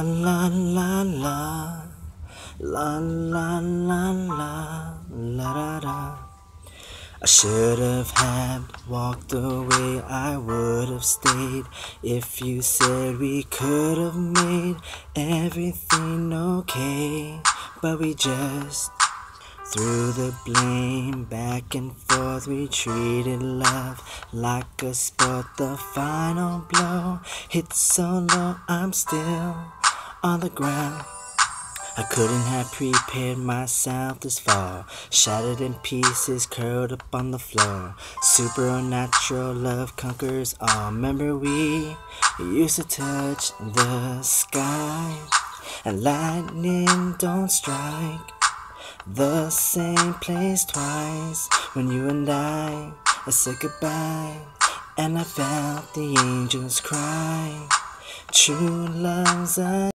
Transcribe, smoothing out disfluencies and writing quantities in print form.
la la la, la la la la, la da da. I should have had walked away, I would have stayed if you said we could have made everything okay. But we just threw the blame back and forth. We treated love like a sport. The final blow hit so low, I'm still on the ground. I couldn't have prepared myself this far. Shattered in pieces, curled up on the floor. Supernatural love conquers all. Remember we used to touch the sky, and lightning don't strike the same place twice. When you and I said goodbye, and I felt the angels cry. True love's a